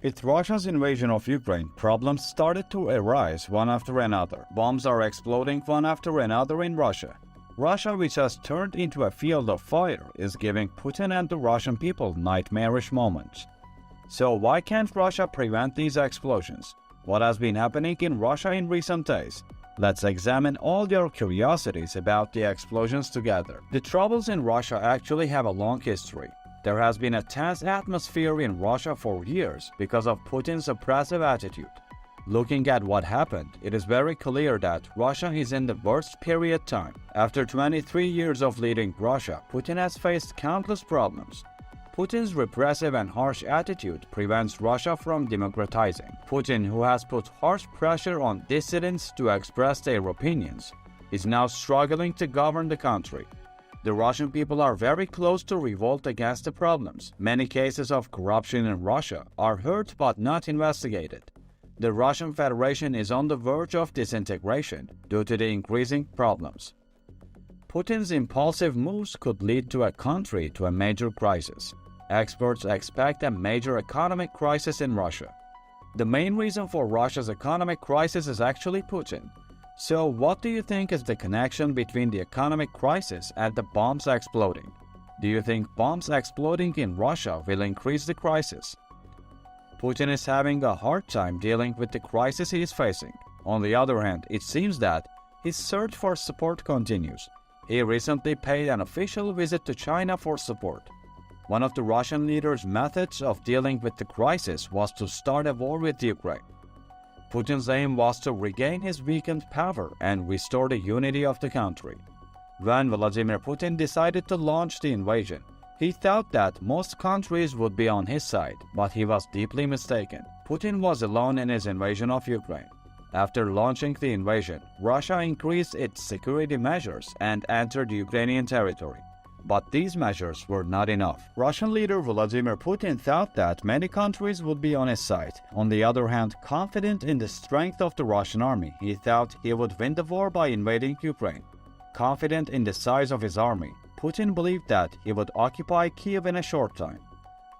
With Russia's invasion of Ukraine, problems started to arise one after another. Bombs are exploding one after another in Russia. Russia, which has turned into a field of fire, is giving Putin and the Russian people nightmarish moments. So why can't Russia prevent these explosions? What has been happening in Russia in recent days? Let's examine all your curiosities about the explosions together. The troubles in Russia actually have a long history. There has been a tense atmosphere in Russia for years because of Putin's oppressive attitude. Looking at what happened, it is very clear that Russia is in the worst period time. After 23 years of leading Russia, Putin has faced countless problems. Putin's repressive and harsh attitude prevents Russia from democratizing. Putin, who has put harsh pressure on dissidents to express their opinions, is now struggling to govern the country. The Russian people are very close to revolt against the problems. Many cases of corruption in Russia are heard but not investigated. The Russian Federation is on the verge of disintegration due to the increasing problems. Putin's impulsive moves could lead to a country to a major crisis. Experts expect a major economic crisis in Russia. The main reason for Russia's economic crisis is actually Putin. So what do you think is the connection between the economic crisis and the bombs exploding? Do you think bombs exploding in Russia will increase the crisis? Putin is having a hard time dealing with the crisis he is facing. On the other hand, it seems that his search for support continues. He recently paid an official visit to China for support. One of the Russian leader's methods of dealing with the crisis was to start a war with Ukraine. Putin's aim was to regain his weakened power and restore the unity of the country. When Vladimir Putin decided to launch the invasion, he thought that most countries would be on his side, but he was deeply mistaken. Putin was alone in his invasion of Ukraine. After launching the invasion, Russia increased its security measures and entered Ukrainian territory. But these measures were not enough. Russian leader Vladimir Putin thought that many countries would be on his side. On the other hand, confident in the strength of the Russian army, he thought he would win the war by invading Ukraine. Confident in the size of his army, Putin believed that he would occupy Kiev in a short time.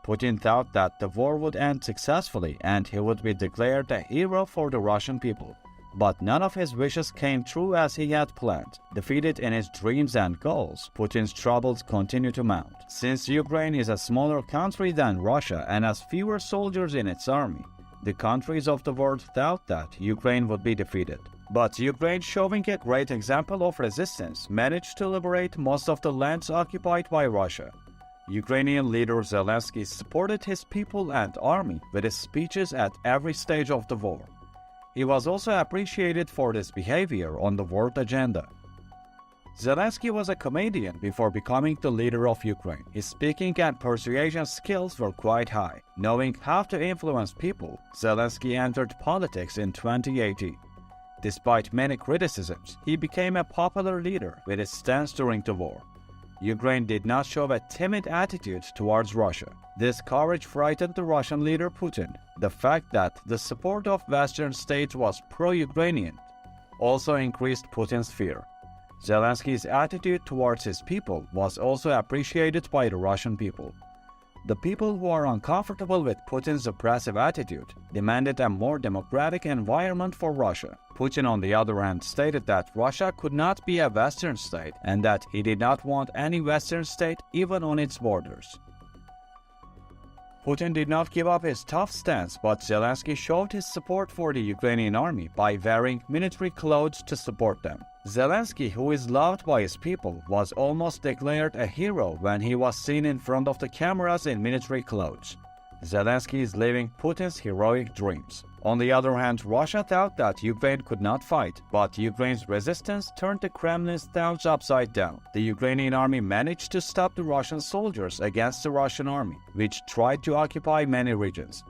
Putin thought that the war would end successfully and he would be declared a hero for the Russian people. But none of his wishes came true as he had planned. Defeated in his dreams and goals, Putin's troubles continue to mount. Since Ukraine is a smaller country than Russia and has fewer soldiers in its army, the countries of the world thought that Ukraine would be defeated. But Ukraine, showing a great example of resistance, managed to liberate most of the lands occupied by Russia. Ukrainian leader Zelensky supported his people and army with his speeches at every stage of the war. He was also appreciated for this behavior on the world agenda. Zelensky was a comedian before becoming the leader of Ukraine. His speaking and persuasion skills were quite high. Knowing how to influence people, Zelensky entered politics in 2018. Despite many criticisms, he became a popular leader with his stance during the war. Ukraine did not show a timid attitude towards Russia. This courage frightened the Russian leader Putin. The fact that the support of Western states was pro-Ukrainian also increased Putin's fear. Zelensky's attitude towards his people was also appreciated by the Russian people. The people who are uncomfortable with Putin's oppressive attitude demanded a more democratic environment for Russia. Putin, on the other hand, stated that Russia could not be a Western state and that he did not want any Western state even on its borders. Putin did not give up his tough stance, but Zelensky showed his support for the Ukrainian army by wearing military clothes to support them. Zelensky, who is loved by his people, was almost declared a hero when he was seen in front of the cameras in military clothes. Zelensky is living Putin's heroic dreams. On the other hand, Russia thought that Ukraine could not fight, but Ukraine's resistance turned the Kremlin's thoughts upside down. The Ukrainian army managed to stop the Russian soldiers against the Russian army, which tried to occupy many regions.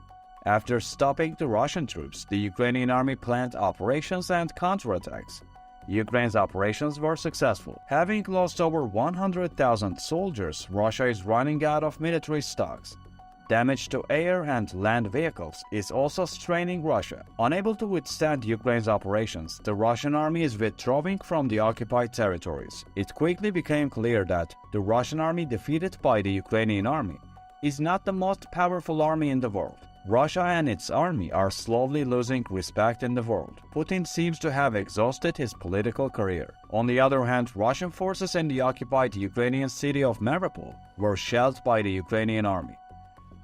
After stopping the Russian troops, the Ukrainian army planned operations and counterattacks. Ukraine's operations were successful. Having lost over 100,000 soldiers, Russia is running out of military stocks. Damage to air and land vehicles is also straining Russia. Unable to withstand Ukraine's operations, the Russian army is withdrawing from the occupied territories. It quickly became clear that the Russian army defeated by the Ukrainian army is not the most powerful army in the world. Russia and its army are slowly losing respect in the world. Putin seems to have exhausted his political career. On the other hand, Russian forces in the occupied Ukrainian city of Mariupol were shelled by the Ukrainian army.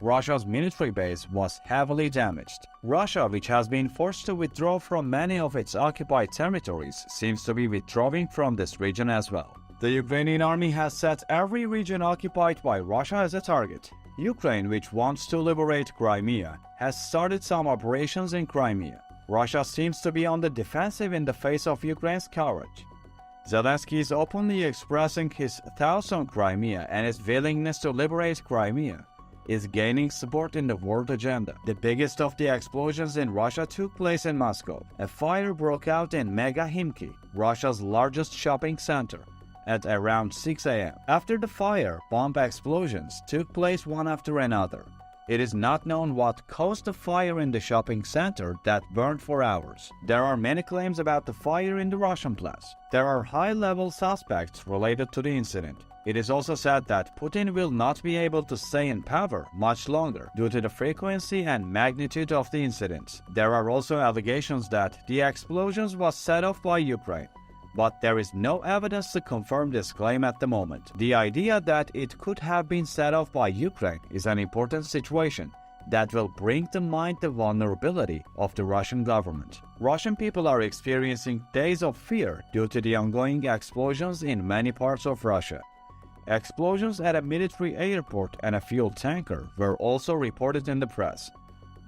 Russia's military base was heavily damaged. Russia, which has been forced to withdraw from many of its occupied territories, seems to be withdrawing from this region as well. The Ukrainian army has set every region occupied by Russia as a target. Ukraine, which wants to liberate Crimea, has started some operations in Crimea. Russia seems to be on the defensive in the face of Ukraine's courage. Zelensky is openly expressing his thoughts on Crimea, and his willingness to liberate Crimea is gaining support in the world agenda. The biggest of the explosions in Russia took place in Moscow. A fire broke out in Mega Himki, Russia's largest shopping center, at around 6 a.m. After the fire, bomb explosions took place one after another. It is not known what caused the fire in the shopping center that burned for hours. There are many claims about the fire in the Russian place. There are high-level suspects related to the incident. It is also said that Putin will not be able to stay in power much longer due to the frequency and magnitude of the incidents. There are also allegations that the explosions was set off by Ukraine, but there is no evidence to confirm this claim at the moment. The idea that it could have been set off by Ukraine is an important situation that will bring to mind the vulnerability of the Russian government. Russian people are experiencing days of fear due to the ongoing explosions in many parts of Russia. Explosions at a military airport and a fuel tanker were also reported in the press.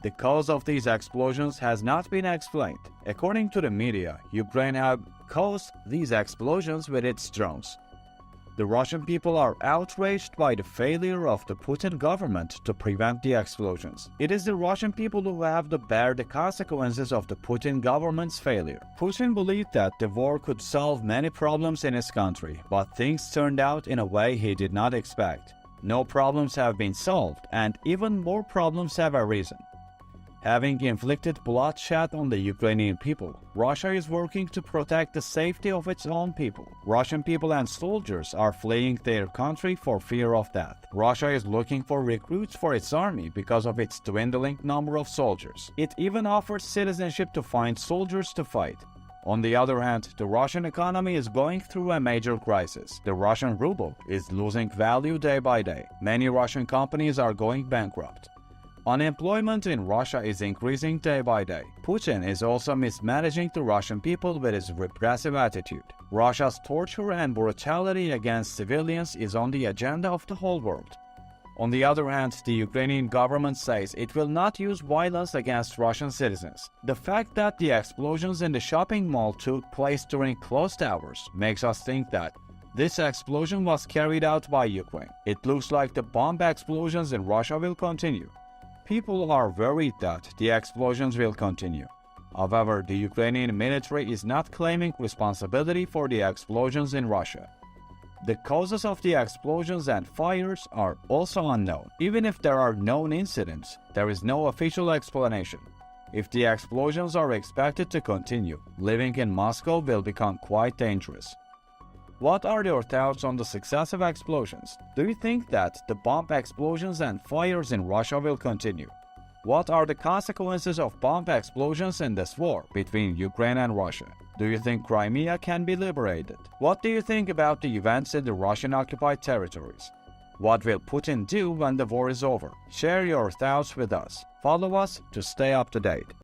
The cause of these explosions has not been explained. According to the media, Ukraine had caused these explosions with its drones. The Russian people are outraged by the failure of the Putin government to prevent the explosions. It is the Russian people who have to bear the consequences of the Putin government's failure. Putin believed that the war could solve many problems in his country, but things turned out in a way he did not expect. No problems have been solved, and even more problems have arisen. Having inflicted bloodshed on the Ukrainian people, Russia is working to protect the safety of its own people. Russian people and soldiers are fleeing their country for fear of death. Russia is looking for recruits for its army because of its dwindling number of soldiers. It even offers citizenship to find soldiers to fight. On the other hand, the Russian economy is going through a major crisis. The Russian ruble is losing value day by day. Many Russian companies are going bankrupt. Unemployment in Russia is increasing day by day. Putin is also mismanaging the Russian people with his repressive attitude. Russia's torture and brutality against civilians is on the agenda of the whole world. On the other hand, the Ukrainian government says it will not use violence against Russian citizens. The fact that the explosions in the shopping mall took place during closed hours makes us think that this explosion was carried out by Ukraine. It looks like the bomb explosions in Russia will continue. People are worried that the explosions will continue. However, the Ukrainian military is not claiming responsibility for the explosions in Russia. The causes of the explosions and fires are also unknown. Even if there are known incidents, there is no official explanation. If the explosions are expected to continue, living in Moscow will become quite dangerous. What are your thoughts on the successive explosions? Do you think that the bomb explosions and fires in Russia will continue? What are the consequences of bomb explosions in this war between Ukraine and Russia? Do you think Crimea can be liberated? What do you think about the events in the Russian-occupied territories? What will Putin do when the war is over? Share your thoughts with us. Follow us to stay up to date.